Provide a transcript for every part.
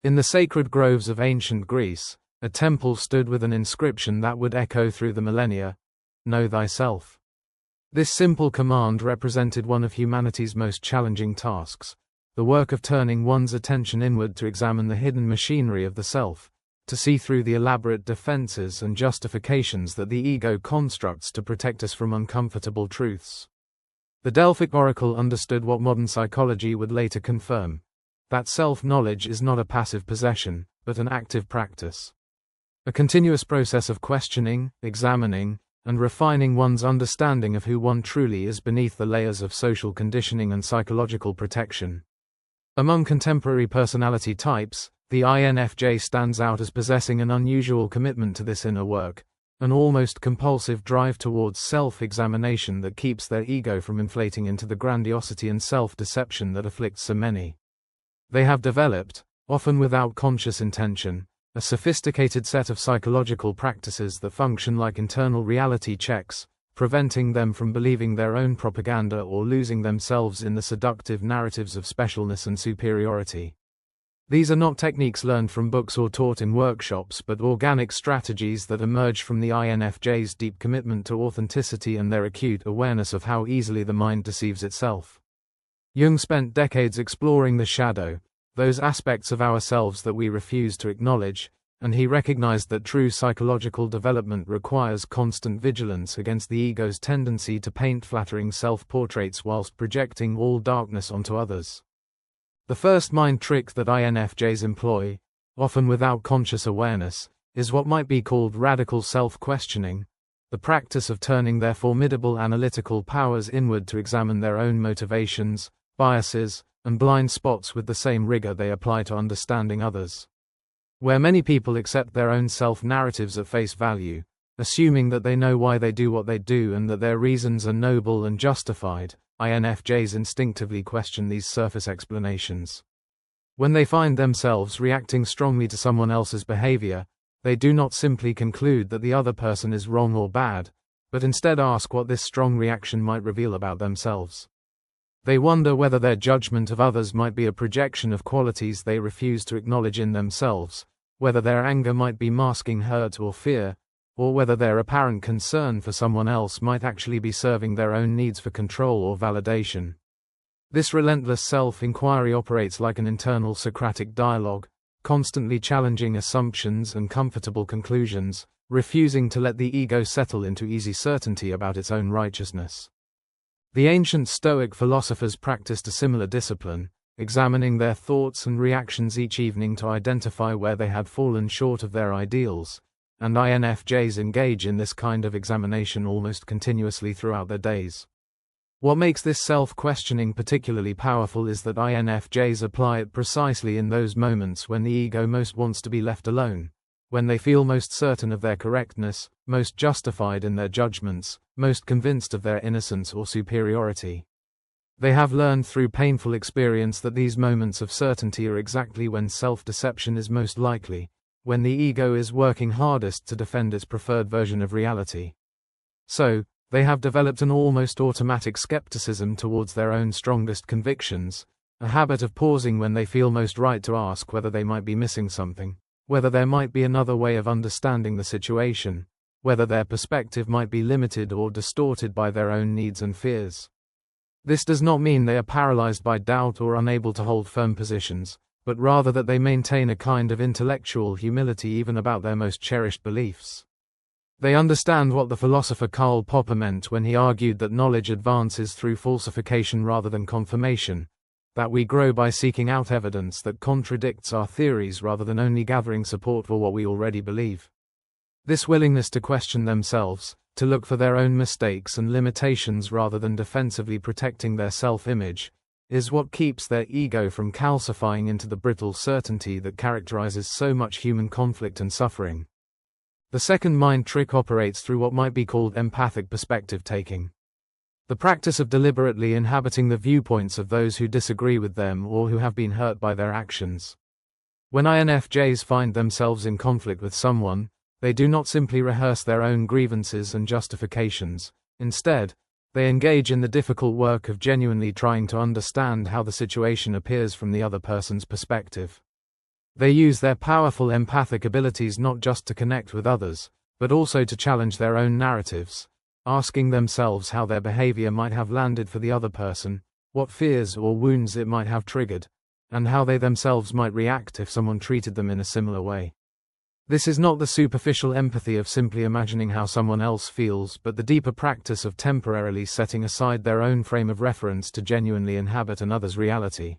In the sacred groves of ancient Greece, a temple stood with an inscription that would echo through the millennia: "Know thyself." This simple command represented one of humanity's most challenging tasks, the work of turning one's attention inward to examine the hidden machinery of the self, to see through the elaborate defenses and justifications that the ego constructs to protect us from uncomfortable truths. The Delphic oracle understood what modern psychology would later confirm: that self-knowledge is not a passive possession, but an active practice. A continuous process of questioning, examining, and refining one's understanding of who one truly is beneath the layers of social conditioning and psychological protection. Among contemporary personality types, the INFJ stands out as possessing an unusual commitment to this inner work, an almost compulsive drive towards self-examination that keeps their ego from inflating into the grandiosity and self-deception that afflicts so many. They have developed, often without conscious intention, a sophisticated set of psychological practices that function like internal reality checks, preventing them from believing their own propaganda or losing themselves in the seductive narratives of specialness and superiority. These are not techniques learned from books or taught in workshops, but organic strategies that emerge from the INFJ's deep commitment to authenticity and their acute awareness of how easily the mind deceives itself. Jung spent decades exploring the shadow, those aspects of ourselves that we refuse to acknowledge, and he recognized that true psychological development requires constant vigilance against the ego's tendency to paint flattering self-portraits whilst projecting all darkness onto others. The first mind trick that INFJs employ, often without conscious awareness, is what might be called radical self-questioning, the practice of turning their formidable analytical powers inward to examine their own motivations, biases, and blind spots with the same rigor they apply to understanding others. Where many people accept their own self-narratives at face value, assuming that they know why they do what they do and that their reasons are noble and justified, INFJs instinctively question these surface explanations. When they find themselves reacting strongly to someone else's behavior, they do not simply conclude that the other person is wrong or bad, but instead ask what this strong reaction might reveal about themselves. They wonder whether their judgment of others might be a projection of qualities they refuse to acknowledge in themselves, whether their anger might be masking hurt or fear, or whether their apparent concern for someone else might actually be serving their own needs for control or validation. This relentless self-inquiry operates like an internal Socratic dialogue, constantly challenging assumptions and comfortable conclusions, refusing to let the ego settle into easy certainty about its own righteousness. The ancient Stoic philosophers practiced a similar discipline, examining their thoughts and reactions each evening to identify where they had fallen short of their ideals, and INFJs engage in this kind of examination almost continuously throughout their days. What makes this self-questioning particularly powerful is that INFJs apply it precisely in those moments when the ego most wants to be left alone, when they feel most certain of their correctness, most justified in their judgments, most convinced of their innocence or superiority. They have learned through painful experience that these moments of certainty are exactly when self-deception is most likely, when the ego is working hardest to defend its preferred version of reality. So, they have developed an almost automatic skepticism towards their own strongest convictions, a habit of pausing when they feel most right to ask whether they might be missing something, whether there might be another way of understanding the situation, whether their perspective might be limited or distorted by their own needs and fears. This does not mean they are paralyzed by doubt or unable to hold firm positions, but rather that they maintain a kind of intellectual humility even about their most cherished beliefs. They understand what the philosopher Karl Popper meant when he argued that knowledge advances through falsification rather than confirmation, that we grow by seeking out evidence that contradicts our theories rather than only gathering support for what we already believe. This willingness to question themselves, to look for their own mistakes and limitations rather than defensively protecting their self-image, is what keeps their ego from calcifying into the brittle certainty that characterizes so much human conflict and suffering. The second mind trick operates through what might be called empathic perspective taking. The practice of deliberately inhabiting the viewpoints of those who disagree with them or who have been hurt by their actions. When INFJs find themselves in conflict with someone, they do not simply rehearse their own grievances and justifications. Instead, they engage in the difficult work of genuinely trying to understand how the situation appears from the other person's perspective. They use their powerful empathic abilities not just to connect with others, but also to challenge their own narratives, asking themselves how their behavior might have landed for the other person, what fears or wounds it might have triggered, and how they themselves might react if someone treated them in a similar way. This is not the superficial empathy of simply imagining how someone else feels, but the deeper practice of temporarily setting aside their own frame of reference to genuinely inhabit another's reality.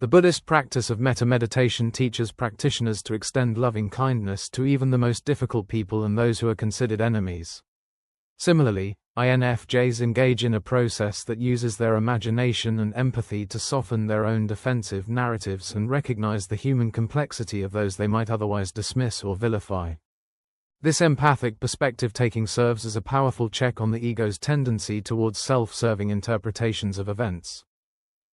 The Buddhist practice of metta-meditation teaches practitioners to extend loving kindness to even the most difficult people and those who are considered enemies. Similarly, INFJs engage in a process that uses their imagination and empathy to soften their own defensive narratives and recognize the human complexity of those they might otherwise dismiss or vilify. This empathic perspective-taking serves as a powerful check on the ego's tendency towards self-serving interpretations of events.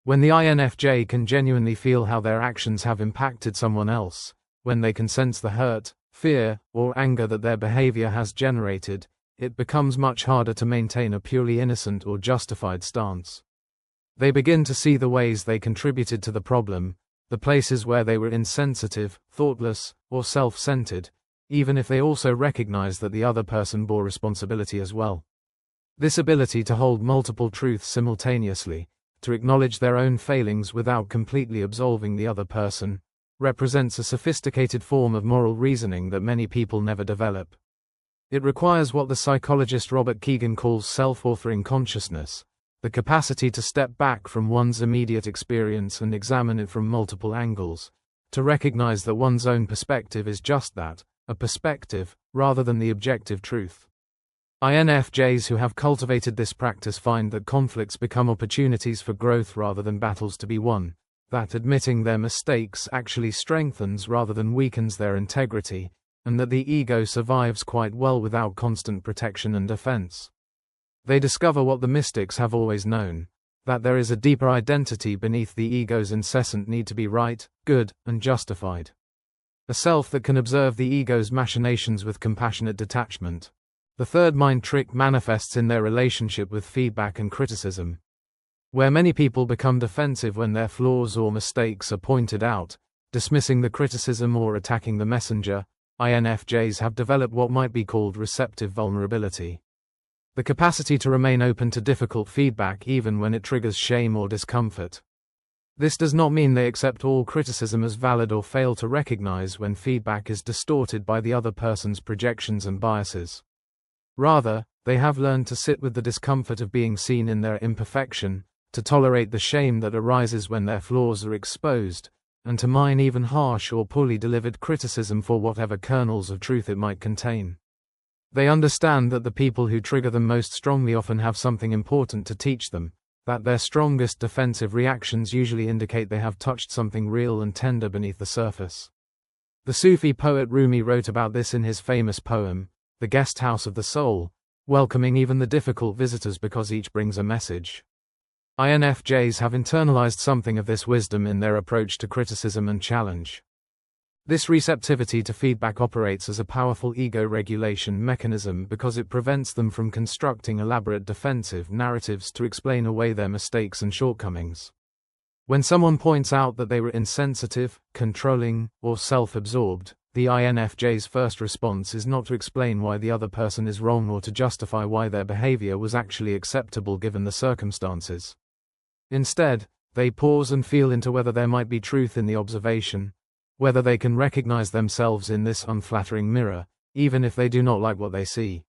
When the INFJ can genuinely feel how their actions have impacted someone else, when they can sense the hurt, fear, or anger that their behavior has generated, it becomes much harder to maintain a purely innocent or justified stance. They begin to see the ways they contributed to the problem, the places where they were insensitive, thoughtless, or self-centered, even if they also recognize that the other person bore responsibility as well. This ability to hold multiple truths simultaneously, to acknowledge their own failings without completely absolving the other person, represents a sophisticated form of moral reasoning that many people never develop. It requires what the psychologist Robert Kegan calls self-authoring consciousness, the capacity to step back from one's immediate experience and examine it from multiple angles, to recognize that one's own perspective is just that, a perspective, rather than the objective truth. INFJs who have cultivated this practice find that conflicts become opportunities for growth rather than battles to be won, that admitting their mistakes actually strengthens rather than weakens their integrity, and that the ego survives quite well without constant protection and defense. They discover what the mystics have always known, that there is a deeper identity beneath the ego's incessant need to be right, good, and justified. A self that can observe the ego's machinations with compassionate detachment. The third mind trick manifests in their relationship with feedback and criticism. Where many people become defensive when their flaws or mistakes are pointed out, dismissing the criticism or attacking the messenger, INFJs have developed what might be called receptive vulnerability. The capacity to remain open to difficult feedback even when it triggers shame or discomfort. This does not mean they accept all criticism as valid or fail to recognize when feedback is distorted by the other person's projections and biases. Rather, they have learned to sit with the discomfort of being seen in their imperfection, to tolerate the shame that arises when their flaws are exposed, and to mine even harsh or poorly delivered criticism for whatever kernels of truth it might contain. They understand that the people who trigger them most strongly often have something important to teach them, that their strongest defensive reactions usually indicate they have touched something real and tender beneath the surface. The Sufi poet Rumi wrote about this in his famous poem, The Guest House of the Soul, welcoming even the difficult visitors because each brings a message. INFJs have internalized something of this wisdom in their approach to criticism and challenge. This receptivity to feedback operates as a powerful ego regulation mechanism because it prevents them from constructing elaborate defensive narratives to explain away their mistakes and shortcomings. When someone points out that they were insensitive, controlling, or self-absorbed, the INFJ's first response is not to explain why the other person is wrong or to justify why their behavior was actually acceptable given the circumstances. Instead, they pause and feel into whether there might be truth in the observation, whether they can recognize themselves in this unflattering mirror, even if they do not like what they see.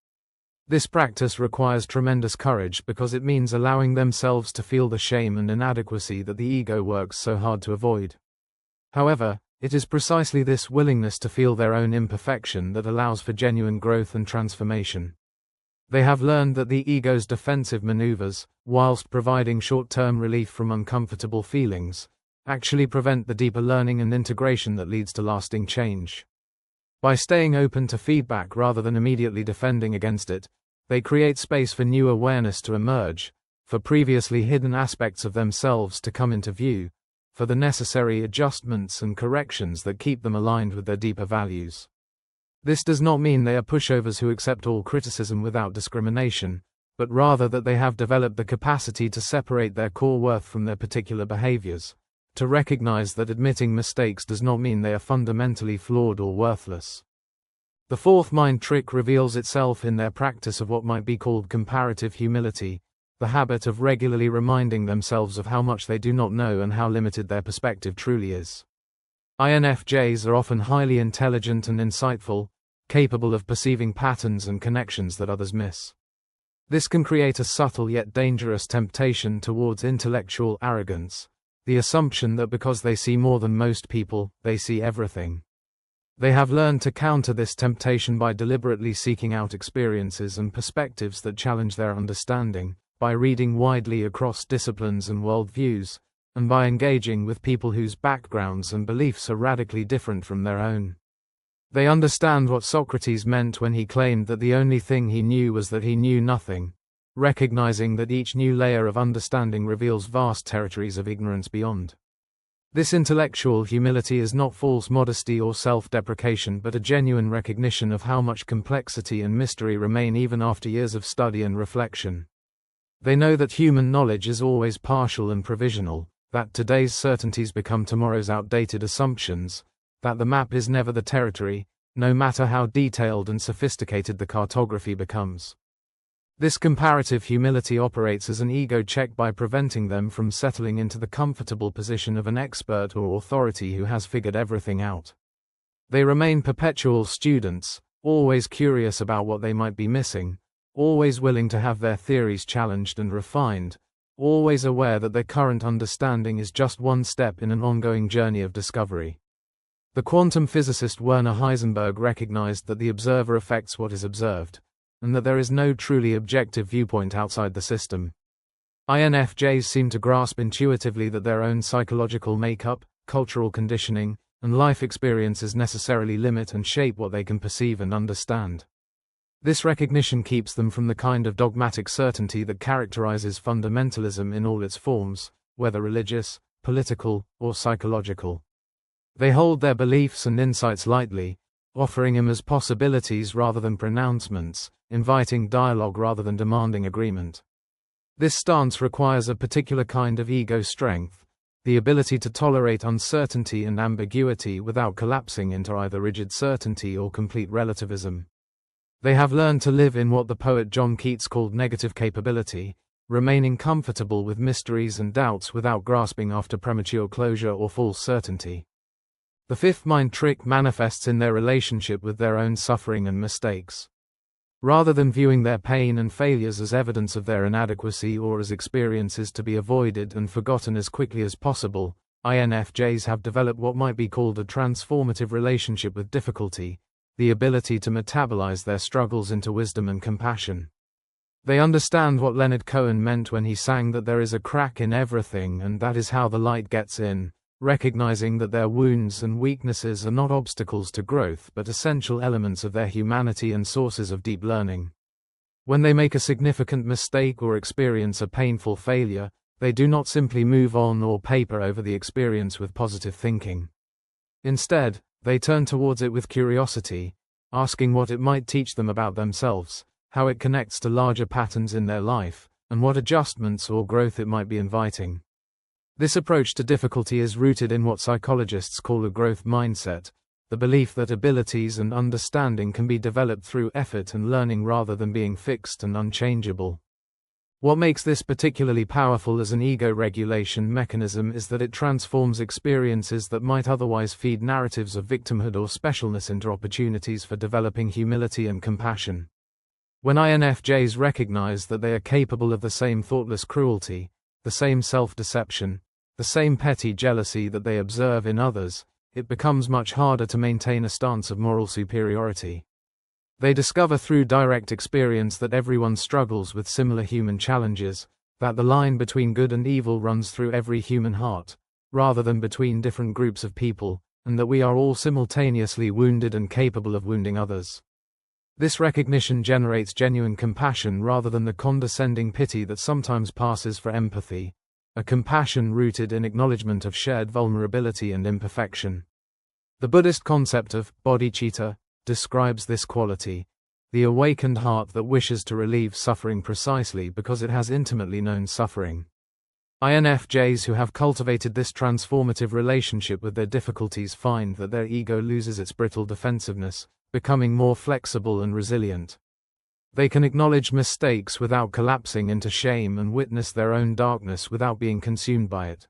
This practice requires tremendous courage because it means allowing themselves to feel the shame and inadequacy that the ego works so hard to avoid. However, it is precisely this willingness to feel their own imperfection that allows for genuine growth and transformation. They have learned that the ego's defensive maneuvers, whilst providing short-term relief from uncomfortable feelings, actually prevent the deeper learning and integration that leads to lasting change. By staying open to feedback rather than immediately defending against it, they create space for new awareness to emerge, for previously hidden aspects of themselves to come into view, for the necessary adjustments and corrections that keep them aligned with their deeper values. This does not mean they are pushovers who accept all criticism without discrimination, but rather that they have developed the capacity to separate their core worth from their particular behaviors, to recognize that admitting mistakes does not mean they are fundamentally flawed or worthless. The fourth mind trick reveals itself in their practice of what might be called comparative humility, the habit of regularly reminding themselves of how much they do not know and how limited their perspective truly is. INFJs are often highly intelligent and insightful, capable of perceiving patterns and connections that others miss. This can create a subtle yet dangerous temptation towards intellectual arrogance, the assumption that because they see more than most people, they see everything. They have learned to counter this temptation by deliberately seeking out experiences and perspectives that challenge their understanding, by reading widely across disciplines and worldviews, and by engaging with people whose backgrounds and beliefs are radically different from their own. They understand what Socrates meant when he claimed that the only thing he knew was that he knew nothing, recognizing that each new layer of understanding reveals vast territories of ignorance beyond. This intellectual humility is not false modesty or self-deprecation but a genuine recognition of how much complexity and mystery remain even after years of study and reflection. They know that human knowledge is always partial and provisional, that today's certainties become tomorrow's outdated assumptions, that the map is never the territory, no matter how detailed and sophisticated the cartography becomes. This comparative humility operates as an ego check by preventing them from settling into the comfortable position of an expert or authority who has figured everything out. They remain perpetual students, always curious about what they might be missing, always willing to have their theories challenged and refined, always aware that their current understanding is just one step in an ongoing journey of discovery. The quantum physicist Werner Heisenberg recognized that the observer affects what is observed, and that there is no truly objective viewpoint outside the system. INFJs seem to grasp intuitively that their own psychological makeup, cultural conditioning, and life experiences necessarily limit and shape what they can perceive and understand. This recognition keeps them from the kind of dogmatic certainty that characterizes fundamentalism in all its forms, whether religious, political, or psychological. They hold their beliefs and insights lightly, offering them as possibilities rather than pronouncements, inviting dialogue rather than demanding agreement. This stance requires a particular kind of ego strength, the ability to tolerate uncertainty and ambiguity without collapsing into either rigid certainty or complete relativism. They have learned to live in what the poet John Keats called negative capability, remaining comfortable with mysteries and doubts without grasping after premature closure or false certainty. The fifth mind trick manifests in their relationship with their own suffering and mistakes. Rather than viewing their pain and failures as evidence of their inadequacy or as experiences to be avoided and forgotten as quickly as possible, INFJs have developed what might be called a transformative relationship with difficulty, the ability to metabolize their struggles into wisdom and compassion. They understand what Leonard Cohen meant when he sang that there is a crack in everything and that is how the light gets in, recognizing that their wounds and weaknesses are not obstacles to growth but essential elements of their humanity and sources of deep learning. When they make a significant mistake or experience a painful failure, they do not simply move on or paper over the experience with positive thinking. Instead, they turn towards it with curiosity, asking what it might teach them about themselves, how it connects to larger patterns in their life, and what adjustments or growth it might be inviting. This approach to difficulty is rooted in what psychologists call a growth mindset, the belief that abilities and understanding can be developed through effort and learning rather than being fixed and unchangeable. What makes this particularly powerful as an ego regulation mechanism is that it transforms experiences that might otherwise feed narratives of victimhood or specialness into opportunities for developing humility and compassion. When INFJs recognize that they are capable of the same thoughtless cruelty, the same self-deception, the same petty jealousy that they observe in others, it becomes much harder to maintain a stance of moral superiority. They discover through direct experience that everyone struggles with similar human challenges, that the line between good and evil runs through every human heart, rather than between different groups of people, and that we are all simultaneously wounded and capable of wounding others. This recognition generates genuine compassion rather than the condescending pity that sometimes passes for empathy, a compassion rooted in acknowledgement of shared vulnerability and imperfection. The Buddhist concept of bodhicitta describes this quality, the awakened heart that wishes to relieve suffering precisely because it has intimately known suffering. INFJs who have cultivated this transformative relationship with their difficulties find that their ego loses its brittle defensiveness, becoming more flexible and resilient. They can acknowledge mistakes without collapsing into shame and witness their own darkness without being consumed by it.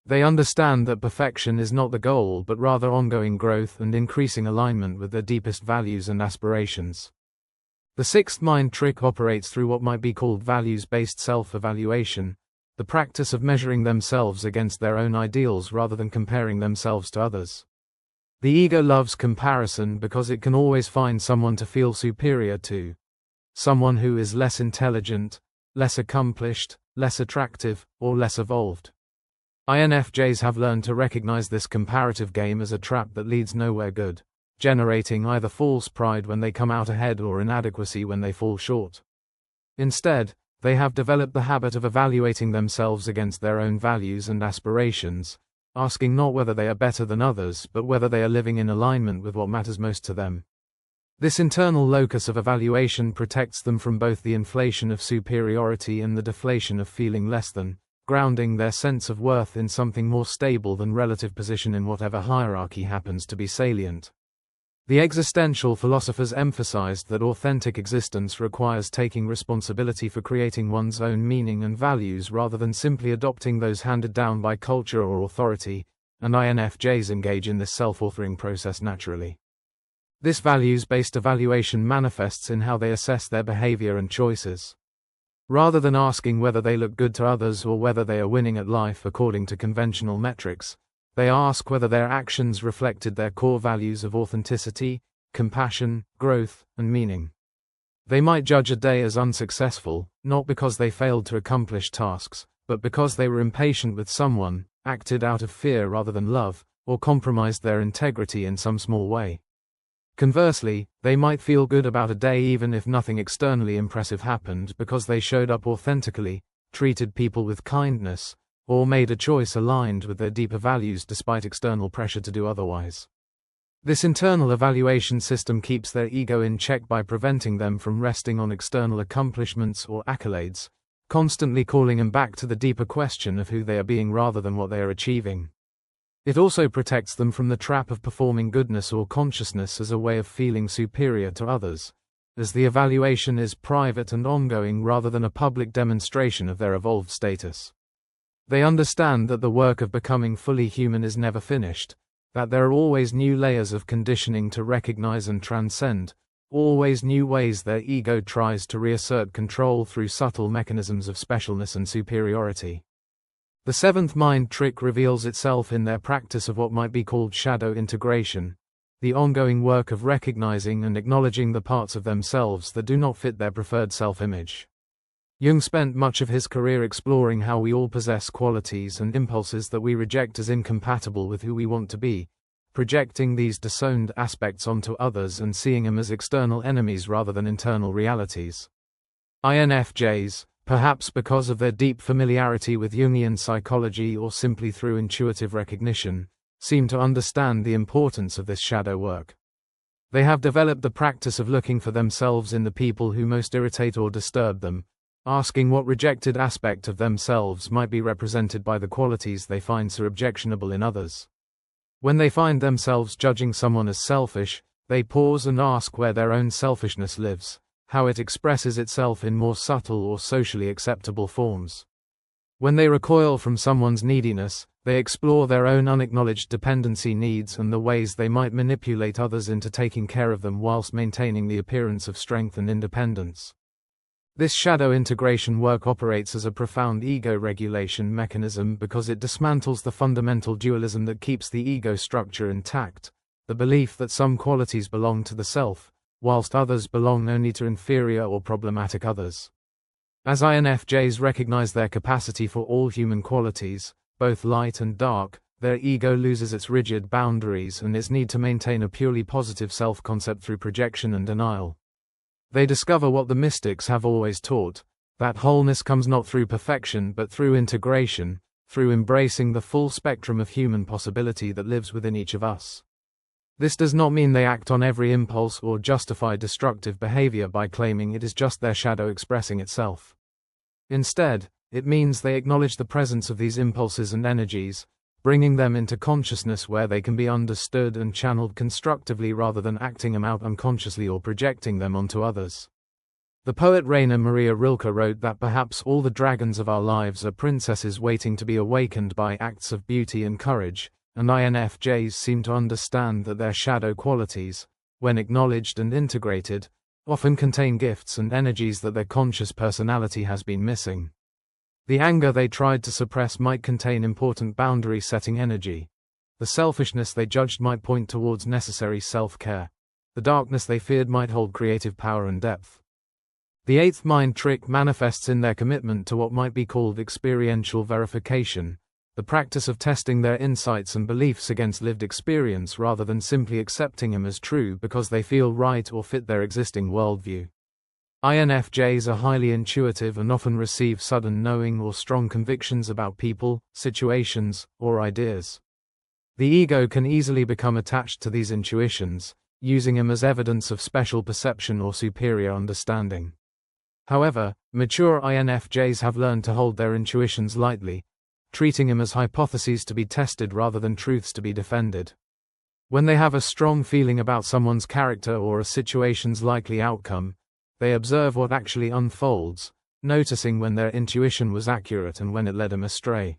They understand that perfection is not the goal but rather ongoing growth and increasing alignment with their deepest values and aspirations. The sixth mind trick operates through what might be called values-based self-evaluation, the practice of measuring themselves against their own ideals rather than comparing themselves to others. The ego loves comparison because it can always find someone to feel superior to. Someone who is less intelligent, less accomplished, less attractive, or less evolved. INFJs have learned to recognize this comparative game as a trap that leads nowhere good, generating either false pride when they come out ahead or inadequacy when they fall short. Instead, they have developed the habit of evaluating themselves against their own values and aspirations, asking not whether they are better than others but whether they are living in alignment with what matters most to them. This internal locus of evaluation protects them from both the inflation of superiority and the deflation of feeling less than, grounding their sense of worth in something more stable than relative position in whatever hierarchy happens to be salient. The existential philosophers emphasized that authentic existence requires taking responsibility for creating one's own meaning and values rather than simply adopting those handed down by culture or authority, and INFJs engage in this self-authoring process naturally. This values-based evaluation manifests in how they assess their behavior and choices. Rather than asking whether they look good to others or whether they are winning at life according to conventional metrics, they ask whether their actions reflected their core values of authenticity, compassion, growth, and meaning. They might judge a day as unsuccessful, not because they failed to accomplish tasks, but because they were impatient with someone, acted out of fear rather than love, or compromised their integrity in some small way. Conversely, they might feel good about a day even if nothing externally impressive happened because they showed up authentically, treated people with kindness, or made a choice aligned with their deeper values despite external pressure to do otherwise. This internal evaluation system keeps their ego in check by preventing them from resting on external accomplishments or accolades, constantly calling them back to the deeper question of who they are being rather than what they are achieving. It also protects them from the trap of performing goodness or consciousness as a way of feeling superior to others, as the evaluation is private and ongoing rather than a public demonstration of their evolved status. They understand that the work of becoming fully human is never finished, that there are always new layers of conditioning to recognize and transcend, always new ways their ego tries to reassert control through subtle mechanisms of specialness and superiority. The seventh mind trick reveals itself in their practice of what might be called shadow integration, the ongoing work of recognizing and acknowledging the parts of themselves that do not fit their preferred self-image. Jung spent much of his career exploring how we all possess qualities and impulses that we reject as incompatible with who we want to be, projecting these disowned aspects onto others and seeing them as external enemies rather than internal realities. INFJs, perhaps because of their deep familiarity with Jungian psychology or simply through intuitive recognition, seem to understand the importance of this shadow work. They have developed the practice of looking for themselves in the people who most irritate or disturb them, asking what rejected aspect of themselves might be represented by the qualities they find so objectionable in others. When they find themselves judging someone as selfish, they pause and ask where their own selfishness lives, how it expresses itself in more subtle or socially acceptable forms. When they recoil from someone's neediness, they explore their own unacknowledged dependency needs and the ways they might manipulate others into taking care of them whilst maintaining the appearance of strength and independence. This shadow integration work operates as a profound ego regulation mechanism because it dismantles the fundamental dualism that keeps the ego structure intact, the belief that some qualities belong to the self, whilst others belong only to inferior or problematic others. As INFJs recognize their capacity for all human qualities, both light and dark, their ego loses its rigid boundaries and its need to maintain a purely positive self-concept through projection and denial. They discover what the mystics have always taught, that wholeness comes not through perfection but through integration, through embracing the full spectrum of human possibility that lives within each of us. This does not mean they act on every impulse or justify destructive behavior by claiming it is just their shadow expressing itself. Instead, It means they acknowledge the presence of these impulses and energies, bringing them into consciousness where they can be understood and channeled constructively rather than acting them out unconsciously or projecting them onto others. The poet Rainer Maria Rilke wrote that perhaps all the dragons of our lives are princesses waiting to be awakened by acts of beauty and courage, and INFJs seem to understand that their shadow qualities, when acknowledged and integrated, often contain gifts and energies that their conscious personality has been missing. The anger they tried to suppress might contain important boundary-setting energy. The selfishness they judged might point towards necessary self-care. The darkness they feared might hold creative power and depth. The eighth mind trick manifests in their commitment to what might be called experiential verification, the practice of testing their insights and beliefs against lived experience rather than simply accepting them as true because they feel right or fit their existing worldview. INFJs are highly intuitive and often receive sudden knowing or strong convictions about people, situations, or ideas. The ego can easily become attached to these intuitions, using them as evidence of special perception or superior understanding. However, mature INFJs have learned to hold their intuitions lightly, treating them as hypotheses to be tested rather than truths to be defended. When they have a strong feeling about someone's character or a situation's likely outcome, they observe what actually unfolds, noticing when their intuition was accurate and when it led them astray.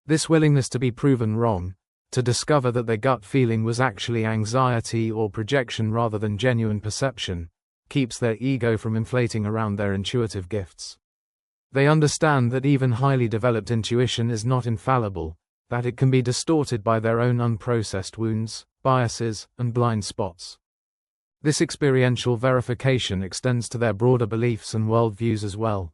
This willingness to be proven wrong, to discover that their gut feeling was actually anxiety or projection rather than genuine perception, keeps their ego from inflating around their intuitive gifts. They understand that even highly developed intuition is not infallible, that it can be distorted by their own unprocessed wounds, biases, and blind spots. This experiential verification extends to their broader beliefs and worldviews as well.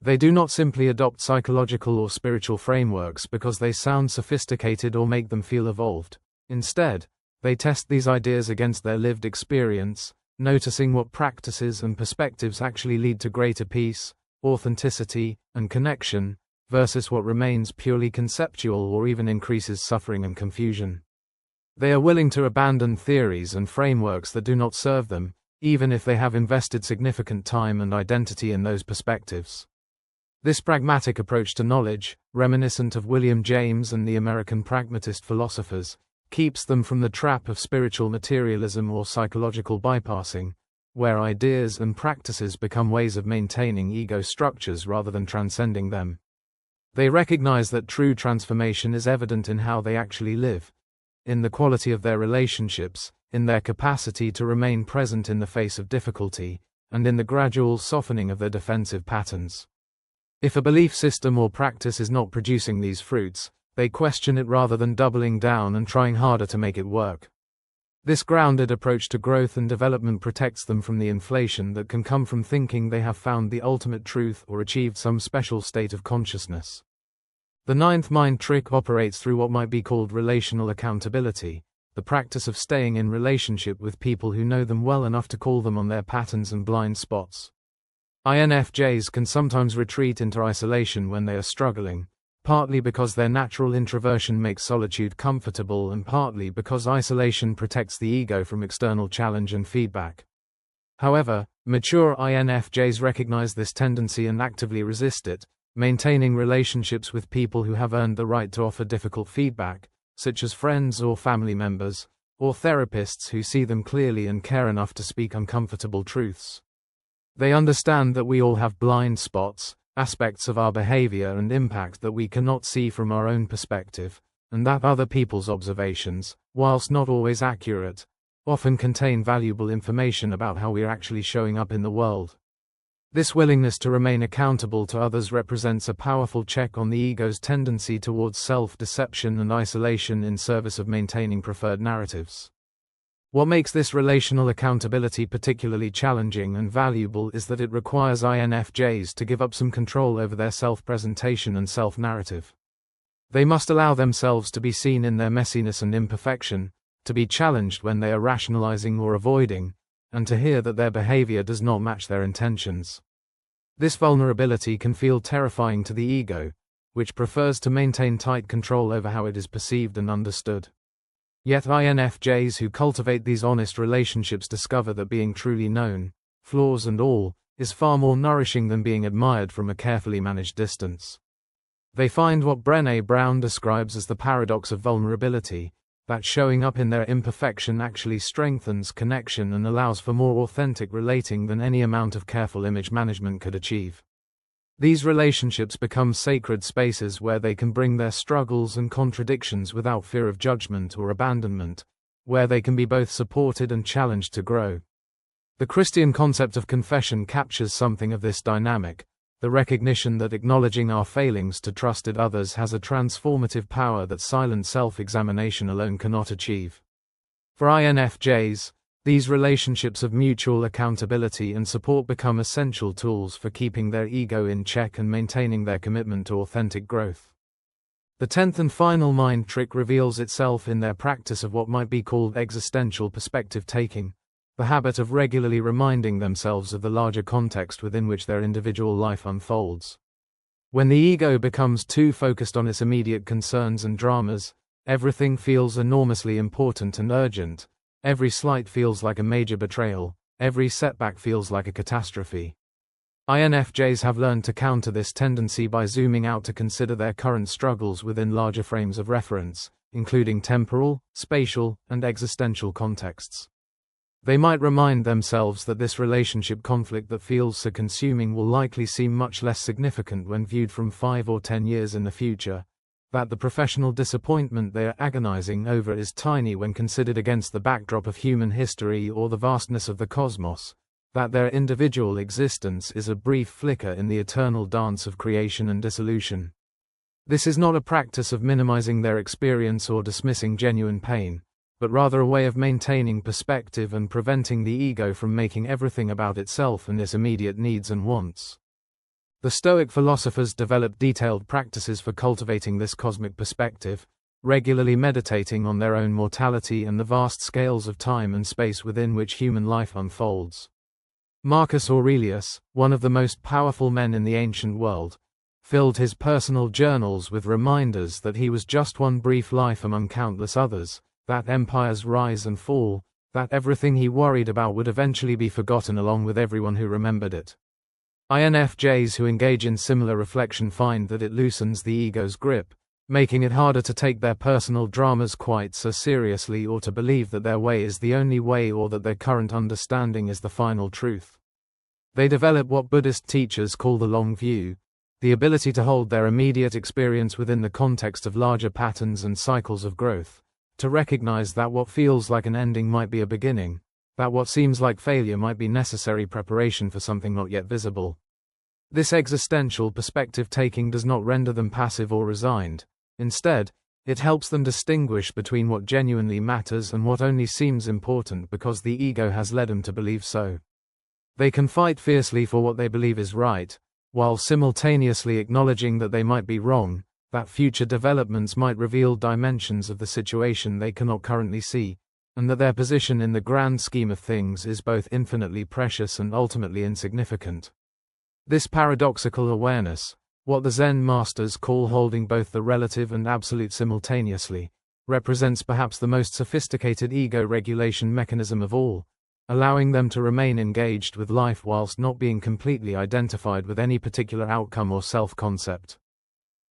They do not simply adopt psychological or spiritual frameworks because they sound sophisticated or make them feel evolved. Instead, they test these ideas against their lived experience, noticing what practices and perspectives actually lead to greater peace, authenticity, and connection, versus what remains purely conceptual or even increases suffering and confusion. They are willing to abandon theories and frameworks that do not serve them, even if they have invested significant time and identity in those perspectives. This pragmatic approach to knowledge, reminiscent of William James and the American pragmatist philosophers, keeps them from the trap of spiritual materialism or psychological bypassing, where ideas and practices become ways of maintaining ego structures rather than transcending them. They recognize that true transformation is evident in how they actually live, in the quality of their relationships, in their capacity to remain present in the face of difficulty, and in the gradual softening of their defensive patterns. If a belief system or practice is not producing these fruits, they question it rather than doubling down and trying harder to make it work. This grounded approach to growth and development protects them from the inflation that can come from thinking they have found the ultimate truth or achieved some special state of consciousness. The ninth mind trick operates through what might be called relational accountability, the practice of staying in relationship with people who know them well enough to call them on their patterns and blind spots. INFJs can sometimes retreat into isolation when they are struggling, partly because their natural introversion makes solitude comfortable and partly because isolation protects the ego from external challenge and feedback. However, mature INFJs recognize this tendency and actively resist it, maintaining relationships with people who have earned the right to offer difficult feedback, such as friends or family members, or therapists who see them clearly and care enough to speak uncomfortable truths. They understand that we all have blind spots, aspects of our behavior and impact that we cannot see from our own perspective, and that other people's observations, whilst not always accurate, often contain valuable information about how we are actually showing up in the world. This willingness to remain accountable to others represents a powerful check on the ego's tendency towards self-deception and isolation in service of maintaining preferred narratives. What makes this relational accountability particularly challenging and valuable is that it requires INFJs to give up some control over their self-presentation and self-narrative. They must allow themselves to be seen in their messiness and imperfection, to be challenged when they are rationalizing or avoiding, and to hear that their behavior does not match their intentions. This vulnerability can feel terrifying to the ego, which prefers to maintain tight control over how it is perceived and understood. Yet INFJs who cultivate these honest relationships discover that being truly known, flaws and all, is far more nourishing than being admired from a carefully managed distance. They find what Brené Brown describes as the paradox of vulnerability, that showing up in their imperfection actually strengthens connection and allows for more authentic relating than any amount of careful image management could achieve. These relationships become sacred spaces where they can bring their struggles and contradictions without fear of judgment or abandonment, where they can be both supported and challenged to grow. The Christian concept of confession captures something of this dynamic, the recognition that acknowledging our failings to trusted others has a transformative power that silent self-examination alone cannot achieve. For INFJs, these relationships of mutual accountability and support become essential tools for keeping their ego in check and maintaining their commitment to authentic growth. The 10th and final mind trick reveals itself in their practice of what might be called existential perspective taking, the habit of regularly reminding themselves of the larger context within which their individual life unfolds. When the ego becomes too focused on its immediate concerns and dramas, everything feels enormously important and urgent. Every slight feels like a major betrayal, every setback feels like a catastrophe. INFJs have learned to counter this tendency by zooming out to consider their current struggles within larger frames of reference, including temporal, spatial, and existential contexts. They might remind themselves that this relationship conflict that feels so consuming will likely seem much less significant when viewed from 5 or 10 years in the future, that the professional disappointment they are agonizing over is tiny when considered against the backdrop of human history or the vastness of the cosmos, that their individual existence is a brief flicker in the eternal dance of creation and dissolution. This is not a practice of minimizing their experience or dismissing genuine pain, but rather a way of maintaining perspective and preventing the ego from making everything about itself and its immediate needs and wants. The Stoic philosophers developed detailed practices for cultivating this cosmic perspective, regularly meditating on their own mortality and the vast scales of time and space within which human life unfolds. Marcus Aurelius, one of the most powerful men in the ancient world, filled his personal journals with reminders that he was just one brief life among countless others, that empires rise and fall, that everything he worried about would eventually be forgotten along with everyone who remembered it. INFJs who engage in similar reflection find that it loosens the ego's grip, making it harder to take their personal dramas quite so seriously or to believe that their way is the only way or that their current understanding is the final truth. They develop what Buddhist teachers call the long view, the ability to hold their immediate experience within the context of larger patterns and cycles of growth, to recognize that what feels like an ending might be a beginning, that what seems like failure might be necessary preparation for something not yet visible. This existential perspective taking does not render them passive or resigned. Instead, it helps them distinguish between what genuinely matters and what only seems important because the ego has led them to believe so. They can fight fiercely for what they believe is right, while simultaneously acknowledging that they might be wrong, that future developments might reveal dimensions of the situation they cannot currently see, and that their position in the grand scheme of things is both infinitely precious and ultimately insignificant. This paradoxical awareness, what the Zen masters call holding both the relative and absolute simultaneously, represents perhaps the most sophisticated ego regulation mechanism of all, allowing them to remain engaged with life whilst not being completely identified with any particular outcome or self-concept.